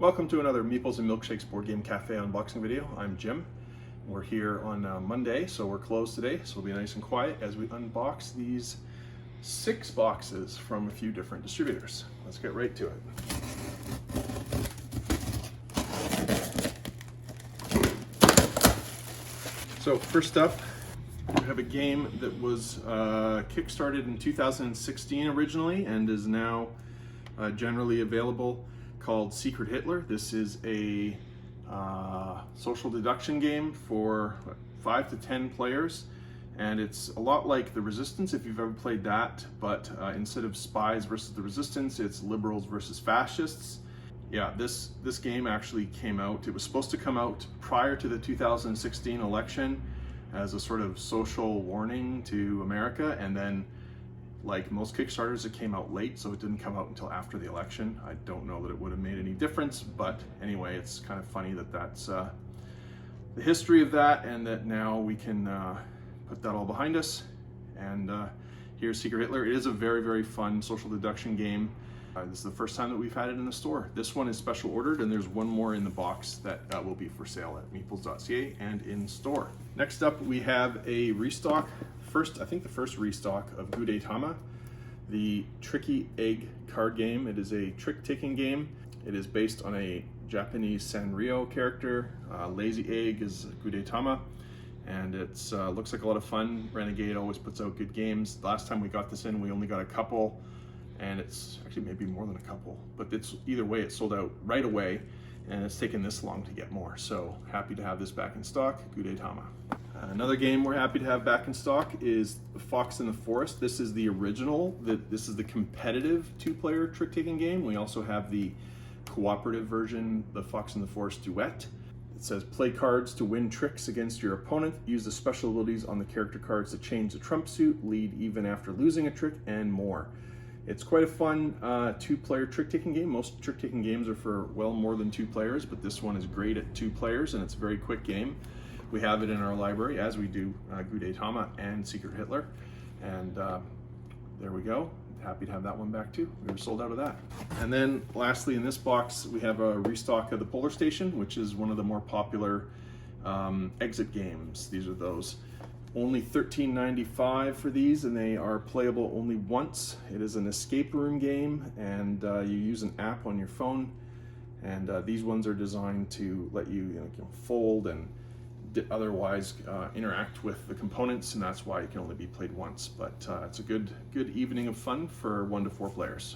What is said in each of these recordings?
Welcome to another Meeples and Milkshakes Board Game Cafe unboxing video. I'm Jim. We're here on Monday, so we're closed today, so we'll be nice and quiet as we unbox these 6 boxes from a few different distributors. Let's get right to it. So first up, we have a game that was kickstarted in 2016 originally and is now generally available, called Secret Hitler. This is a social deduction game for 5 to 10 players, and it's a lot like the Resistance if you've ever played that, but instead of spies versus the Resistance, it's liberals versus fascists. Yeah, this game actually came out, it was supposed to come out prior to the 2016 election as a sort of social warning to America, and then like most Kickstarters, it came out late, so it didn't come out until after the election. I don't know that it would have made any difference, but anyway, it's kind of funny that that's the history of that, and that now we can put that all behind us. And here's Secret Hitler. It is a very, very fun social deduction game. This is the first time that we've had it in the store. This one is special ordered, and there's one more in the box that will be for sale at meeples.ca and in store. Next up, we have a restock. I think the first restock of Gudetama, the Tricky Egg card game. It is a trick-taking game. It is based on a Japanese Sanrio character. Lazy Egg is Gudetama, and it looks like a lot of fun. Renegade always puts out good games. Last time we got this in, we only got a couple, and it's actually maybe more than a couple, but it's either way, it sold out right away, and it's taken this long to get more. So happy to have this back in stock, Gudetama. Another game we're happy to have back in stock is Fox in the Forest. This is the original. This is the competitive 2-player trick-taking game. We also have the cooperative version, the Fox in the Forest Duet. It says play cards to win tricks against your opponent. Use the special abilities on the character cards to change the trump suit, lead even after losing a trick, and more. It's quite a fun 2-player trick-taking game. Most trick-taking games are for well more than 2 players, but this one is great at 2 players, and it's a very quick game. We have it in our library, as we do Gudetama and Secret Hitler, and there we go. Happy to have that one back too. We were sold out of that. And then lastly, in this box, we have a restock of the Polar Station, which is one of the more popular exit games. These are those. Only $13.95 for these, and they are playable only once. It is an escape room game, and you use an app on your phone, and these ones are designed to let you, fold and otherwise interact with the components, and that's why it can only be played once. But it's a good evening of fun for 1 to 4 players.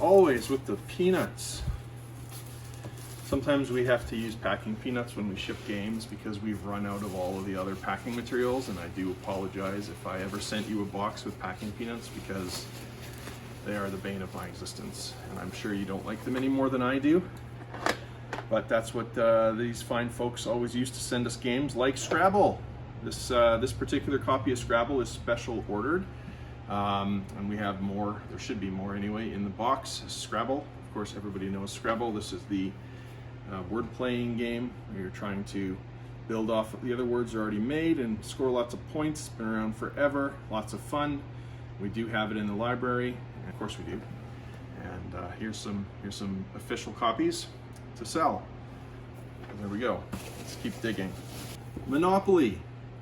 Always with the peanuts. Sometimes we have to use packing peanuts when we ship games because we've run out of all of the other packing materials, and I do apologize if I ever sent you a box with packing peanuts, because they are the bane of my existence, and I'm sure you don't like them any more than I do. But that's what these fine folks always used to send us games like Scrabble. This particular copy of Scrabble is special ordered, and we have more. There should be more anyway in the box. Scrabble, of course, everybody knows Scrabble. This is the word-playing game where you're trying to build off the other words are already made and score lots of points. It's been around forever. Lots of fun. We do have it in the library. Of course we do. And here's some official copies to sell. There we go. Let's keep digging. Monopoly.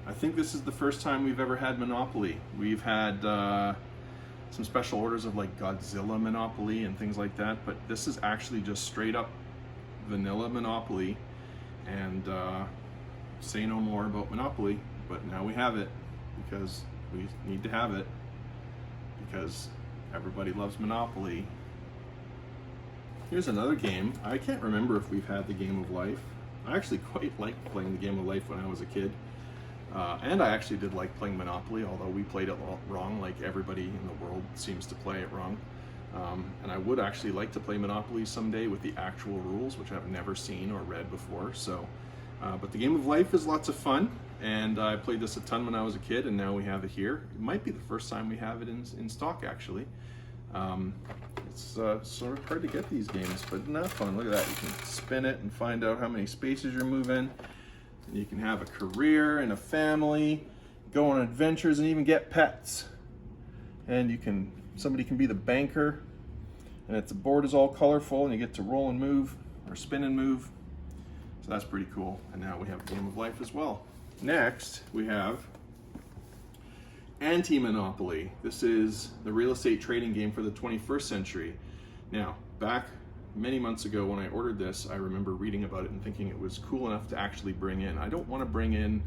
I think this is the first time we've ever had Monopoly. We've had some special orders of like Godzilla Monopoly and things like that, but this is actually just straight up vanilla Monopoly. And say no more about Monopoly, but now we have it because we need to have it, because everybody loves Monopoly. Here's another game. I can't remember if we've had the Game of Life. I actually quite liked playing the Game of Life when I was a kid. And I actually did like playing Monopoly, although we played it wrong, like everybody in the world seems to play it wrong. And I would actually like to play Monopoly someday with the actual rules, which I've never seen or read before. So, but the Game of Life is lots of fun, and I played this a ton when I was a kid, and now we have it here. It might be the first time we have it in stock, actually. It's sort of hard to get these games, but not fun. Look at that. You can spin it and find out how many spaces you're moving. And you can have a career and a family, go on adventures, and even get pets. And you can somebody can be the banker, and the board is all colorful, and you get to roll and move, or spin and move. So that's pretty cool. And now we have Game of Life as well. Next, we have Anti-Monopoly. This is the real estate trading game for the 21st century. Now, back many months ago when I ordered this, I remember reading about it and thinking it was cool enough to actually bring in. I don't want to bring in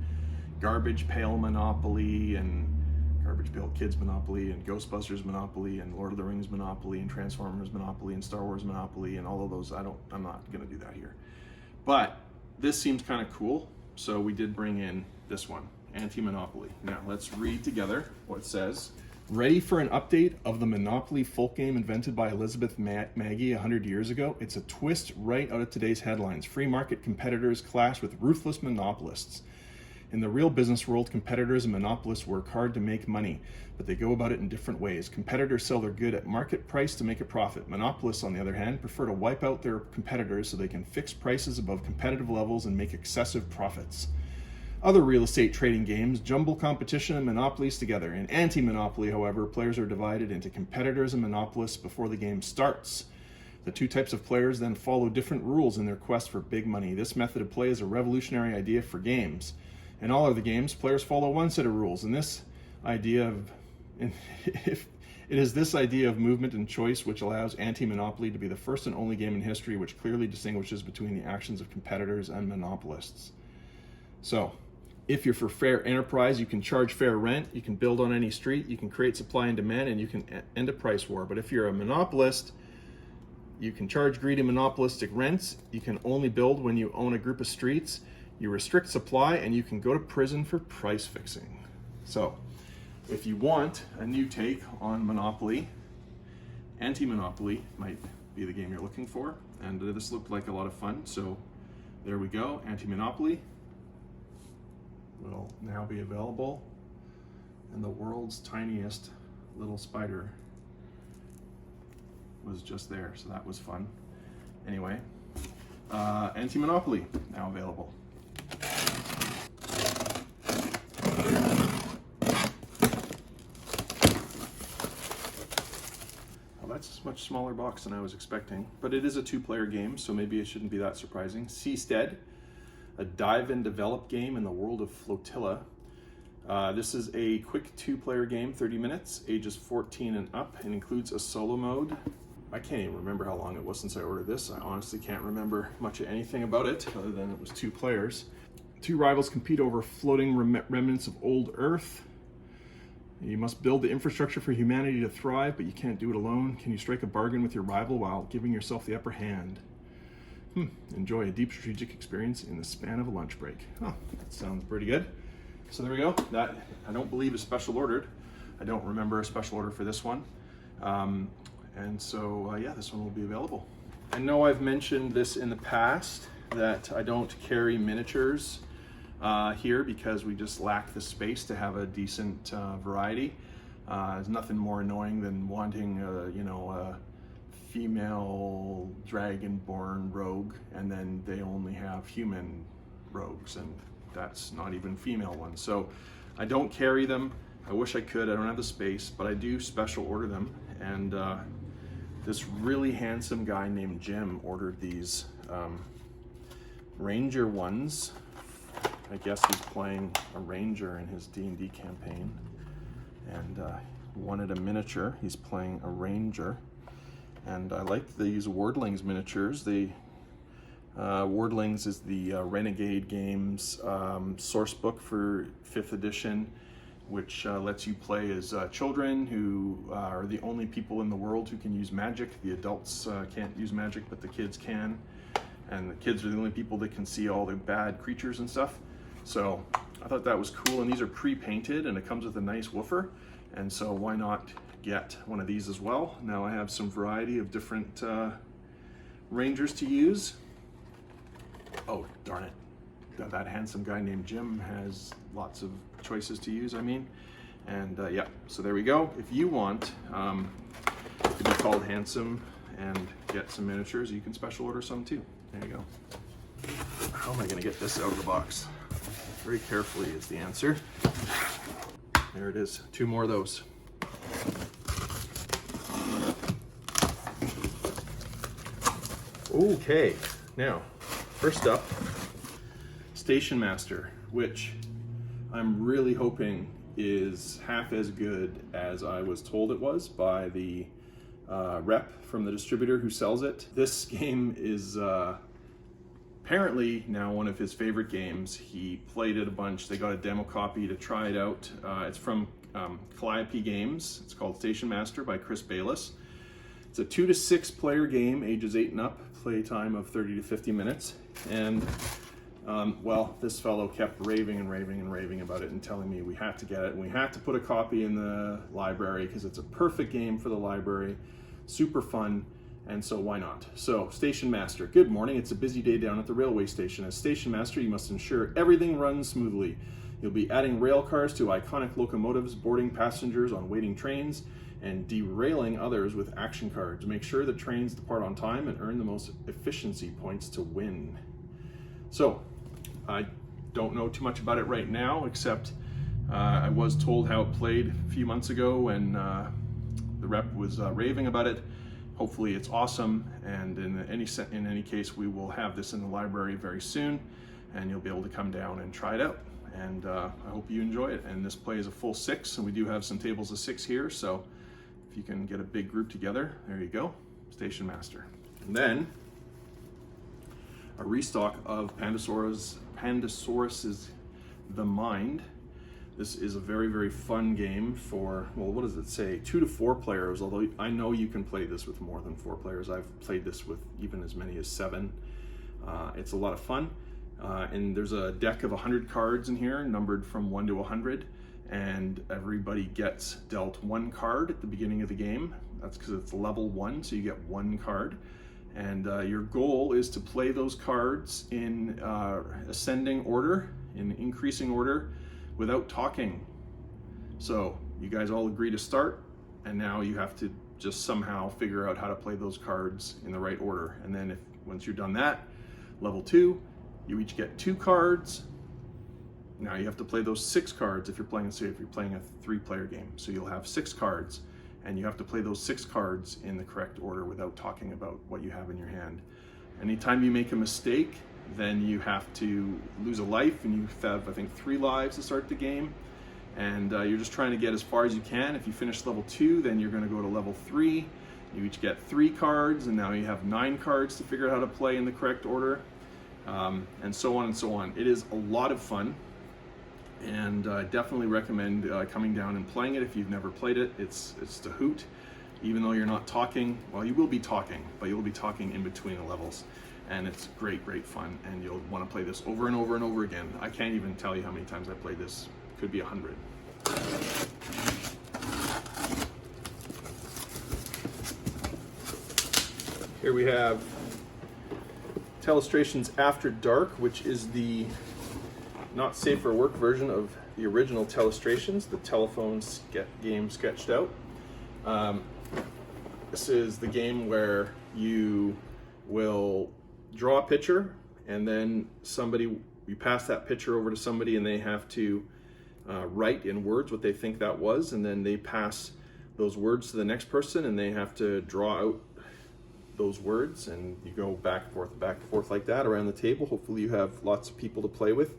Garbage Pail Monopoly and Garbage Pail Kids Monopoly and Ghostbusters Monopoly and Lord of the Rings Monopoly and Transformers Monopoly and Star Wars Monopoly and all of those. I'm not going to do that here. But this seems kind of cool, so we did bring in this one, Anti-Monopoly. Now let's read together what it says. Ready for an update of the Monopoly folk game invented by Elizabeth Maggie 100 years ago? It's a twist right out of today's headlines. Free market competitors clash with ruthless monopolists. In the real business world, competitors and monopolists work hard to make money, but they go about it in different ways. Competitors sell their good at market price to make a profit. Monopolists, on the other hand, prefer to wipe out their competitors so they can fix prices above competitive levels and make excessive profits. Other real estate trading games jumble competition and monopolies together. In Anti-Monopoly, however, players are divided into competitors and monopolists before the game starts. The two types of players then follow different rules in their quest for big money. This method of play is a revolutionary idea for games. In all other games, players follow one set of rules, and it is this idea of movement and choice which allows Anti-Monopoly to be the first and only game in history which clearly distinguishes between the actions of competitors and monopolists. So, if you're for fair enterprise, you can charge fair rent, you can build on any street, you can create supply and demand, and you can end a price war. But if you're a monopolist, you can charge greedy monopolistic rents, you can only build when you own a group of streets, you restrict supply, and you can go to prison for price fixing. So, if you want a new take on Monopoly, Anti-Monopoly might be the game you're looking for. And this looked like a lot of fun, so there we go. Anti-Monopoly will now be available. And the world's tiniest little spider was just there, so that was fun. Anyway, Anti-Monopoly now available. Well, that's a much smaller box than I was expecting, but it is a two-player game, so maybe it shouldn't be that surprising. Seastead, a dive and develop game in the world of Flotilla. This is a quick two-player game, 30 minutes, ages 14 and up. It includes a solo mode. I can't even remember how long it was since I ordered this. I honestly can't remember much of anything about it, other than it was two players. Two rivals compete over floating remnants of old Earth. You must build the infrastructure for humanity to thrive, but you can't do it alone. Can you strike a bargain with your rival while giving yourself the upper hand? Enjoy a deep strategic experience in the span of a lunch break. Oh, that sounds pretty good. So there we go. That, I don't believe, is special ordered. I don't remember a special order for this one. And so, yeah, this one will be available. I know I've mentioned this in the past, that I don't carry miniatures here because we just lack the space to have a decent variety. There's nothing more annoying than wanting, a female dragonborn rogue, and then they only have human rogues, and that's not even female ones. So I don't carry them. I wish I could. I don't have the space, but I do special order them. And this really handsome guy named Jim ordered these Ranger ones. I guess he's playing a Ranger in his D&D campaign, and wanted a miniature. He's playing a Ranger, and I like these Wordlings miniatures. Wordlings is the Renegade Games source book for 5th edition, which lets you play as children who are the only people in the world who can use magic. The adults can't use magic, but the kids can. And the kids are the only people that can see all the bad creatures and stuff. So I thought that was cool, and these are pre-painted, and it comes with a nice woofer. And so why not get one of these as well? Now I have some variety of different Rangers to use. Oh, darn it. That handsome guy named Jim has lots of choices to use, And yeah, so there we go. If you want to be called handsome and get some miniatures, you can special order some too. There you go. How am I going to get this out of the box? Very carefully is the answer. There it is. 2 more of those. Okay, now, first up, Station Master, which I'm really hoping is half as good as I was told it was by the rep from the distributor who sells it. This game is apparently now one of his favorite games. He played it a bunch. They got a demo copy to try it out. It's from Calliope Games. It's called Station Master by Chris Bayless. It's a 2 to 6 player game, ages 8 and up, play time of 30 to 50 minutes. And well, this fellow kept raving and raving and raving about it and telling me we have to get it and we have to put a copy in the library because it's a perfect game for the library, super fun, and so why not? So, Station Master. Good morning. It's a busy day down at the railway station. As Station Master, you must ensure everything runs smoothly. You'll be adding rail cars to iconic locomotives, boarding passengers on waiting trains, and derailing others with action cards. Make sure the trains depart on time and earn the most efficiency points to win. So, I don't know too much about it right now, except I was told how it played a few months ago when the rep was raving about it. Hopefully it's awesome, and in any case, we will have this in the library very soon, and you'll be able to come down and try it out. And I hope you enjoy it. And this plays a full 6, and we do have some tables of 6 here, so if you can get a big group together, there you go, Station Master. And then a restock of Pandasaurus's The Mind. This is a very, very fun game for, well, what does it say? 2 to 4 players, although I know you can play this with more than 4 players. I've played this with even as many as 7. It's a lot of fun. And there's a deck of 100 cards in here, numbered from 1 to 100, and everybody gets dealt 1 card at the beginning of the game. That's because it's level 1, so you get 1 card. And your goal is to play those cards in ascending order, in increasing order, without talking. So you guys all agree to start, and now you have to just somehow figure out how to play those cards in the right order. And then once you're done that, level 2, you each get 2 cards. Now you have to play those 6 cards if you're playing, say if you're playing a 3-player game. So you'll have 6 cards, and you have to play those 6 cards in the correct order without talking about what you have in your hand. Anytime you make a mistake, then you have to lose a life, and you have, I think, 3 lives to start the game. And you're just trying to get as far as you can. If you finish level 2, then you're going to go to level 3. You each get 3 cards, and now you have 9 cards to figure out how to play in the correct order, and so on and so on. It is a lot of fun, and I definitely recommend coming down and playing it if you've never played it. It's the hoot, even though you're not talking. Well, you will be talking, but you'll be talking in between the levels, and it's great, great fun, and you'll want to play this over and over and over again. I can't even tell you how many times I played this. Could be 100. Here we have Telestrations After Dark, which is the not safe for work version of the original Telestrations, the telephone game sketched out. This is the game where you will draw a picture, and then you pass that picture over to somebody, and they have to write in words what they think that was, and then they pass those words to the next person, and they have to draw out those words, and you go back and forth like that around the table. Hopefully you have lots of people to play with.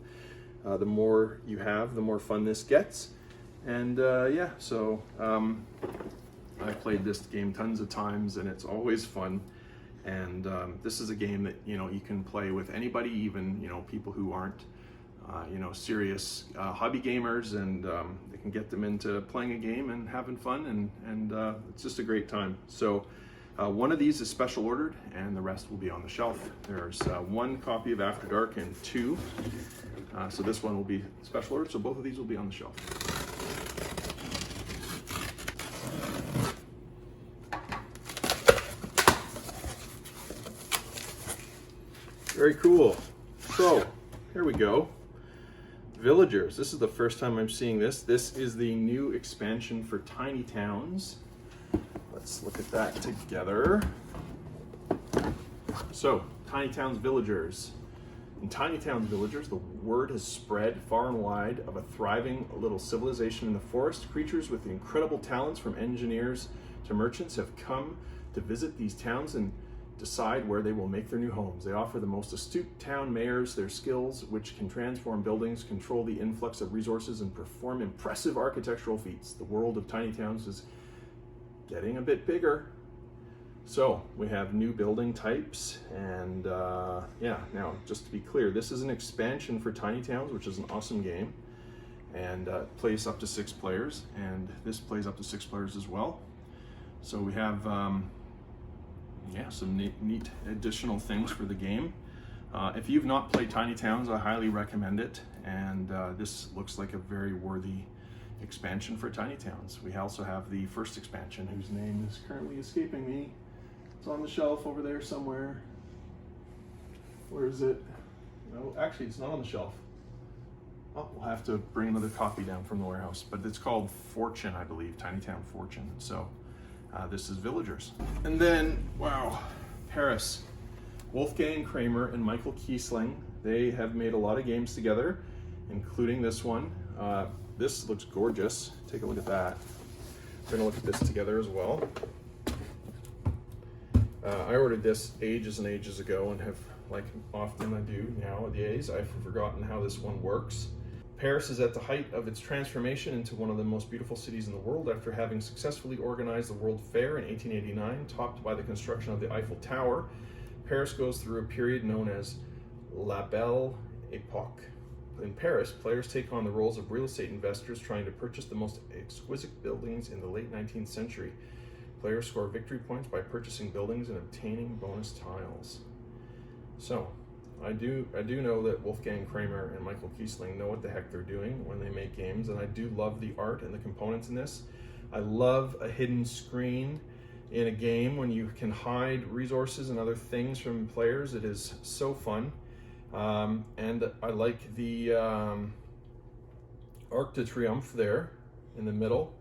The more you have, the more fun this gets. And yeah, so I've played this game tons of times, and it's always fun. And this is a game that you can play with anybody, even people who aren't serious hobby gamers, and they can get them into playing a game and having fun, and it's just a great time. So one of these is special ordered, and the rest will be on the shelf. There's 1 copy of After Dark and 2. So this one will be special ordered, so both of these will be on the shelf. Very cool. So here we go. Villagers. This is the first time I'm seeing this. This is the new expansion for Tiny Towns. Let's look at that together. So, Tiny Towns Villagers. In Tiny Towns Villagers, the word has spread far and wide of a thriving little civilization in the forest. Creatures with incredible talents, from engineers to merchants, have come to visit these towns and decide where they will make their new homes. They offer the most astute town mayors their skills, which can transform buildings, control the influx of resources, and perform impressive architectural feats. The world of tiny towns is getting a bit bigger. So we have new building types, and yeah, now just to be clear, this is an expansion for Tiny Towns, which is an awesome game, and plays up to 6 players, and this plays up to 6 players as well. So we have yeah, some neat additional things for the game. If you've not played Tiny Towns, I highly recommend it, and this looks like a very worthy expansion for Tiny Towns. We also have the first expansion, whose name is currently escaping me. It's on the shelf over there somewhere. Where is it? No, actually it's not on the shelf. Oh, we'll have to bring another copy down from the warehouse, but it's called Fortune, I believe, Tiny Town Fortune. So this is Villagers. And then, wow, Paris. Wolfgang Kramer and Michael Kiesling, they have made a lot of games together, including this one. This looks gorgeous. Take a look at that. We're gonna look at this together as well. I ordered this ages and ages ago and have, like often I do nowadays, I've forgotten how this one works. Paris is at the height of its transformation into one of the most beautiful cities in the world after having successfully organized the World Fair in 1889, topped by the construction of the Eiffel Tower. Paris goes through a period known as La Belle Époque. In Paris, players take on the roles of real estate investors trying to purchase the most exquisite buildings in the late 19th century. Players score victory points by purchasing buildings and obtaining bonus tiles. So, I do know that Wolfgang Kramer and Michael Kiesling know what the heck they're doing when they make games, and I do love the art and the components in this. I love a hidden screen in a game when you can hide resources and other things from players. It is so fun. And I like the Arc de Triomphe there in the middle.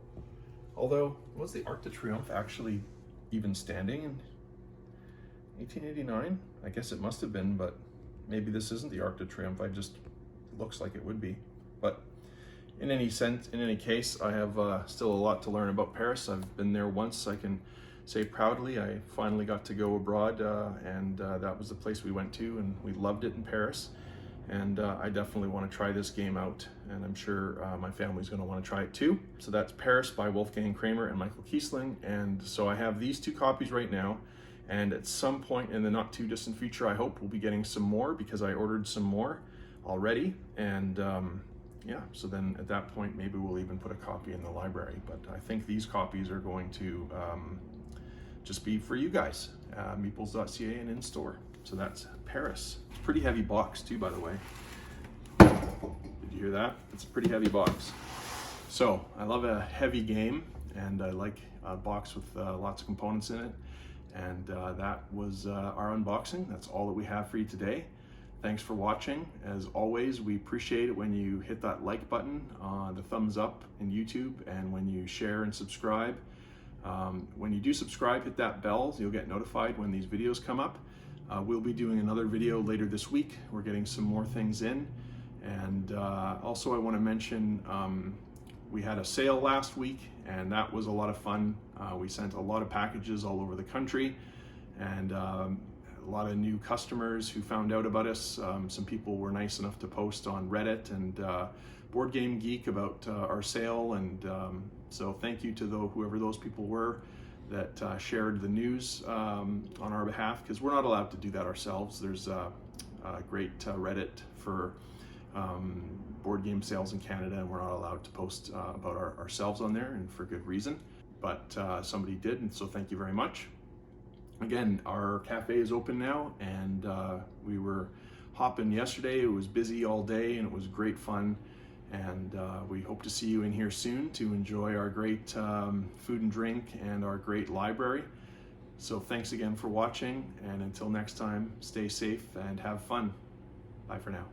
Although, was the Arc de Triomphe actually even standing in 1889? I guess it must have been, but maybe this isn't the Arc de Triomphe. It looks like it would be. But in any case, I have still a lot to learn about Paris. I've been there once. I can say proudly I finally got to go abroad, and that was the place we went to, and we loved it in Paris. And I definitely want to try this game out, and I'm sure my family's going to want to try it too. So that's Paris by Wolfgang Kramer and Michael Kiesling, and so I have these 2 copies right now, and at some point in the not too distant future, I hope we'll be getting some more, because I ordered some more already, and yeah, so then at that point maybe we'll even put a copy in the library. But I think these copies are going to just be for you guys, meeples.ca and in store. So that's Paris. It's a pretty heavy box too, by the way. Did you hear that? It's a pretty heavy box. So I love a heavy game, and I like a box with lots of components in it. And that was our unboxing. That's all that we have for you today. Thanks for watching. As always, we appreciate it when you hit that like button, the thumbs up in YouTube, and when you share and subscribe. When you do subscribe, hit that bell so you'll get notified when these videos come up. We'll be doing another video later this week. We're getting some more things in. And also I want to mention we had a sale last week, and that was a lot of fun. We sent a lot of packages all over the country, and a lot of new customers who found out about us. Some people were nice enough to post on Reddit and Board Game Geek about our sale, and so thank you to whoever those people were that shared the news on our behalf, because we're not allowed to do that ourselves. There's a great Reddit for board game sales in Canada, and we're not allowed to post about ourselves on there, and for good reason. But somebody did, and so thank you very much. Again, our cafe is open now, and we were hopping yesterday. It was busy all day, and it was great fun. And we hope to see you in here soon to enjoy our great food and drink and our great library. So thanks again for watching, and until next time, stay safe and have fun. Bye for now.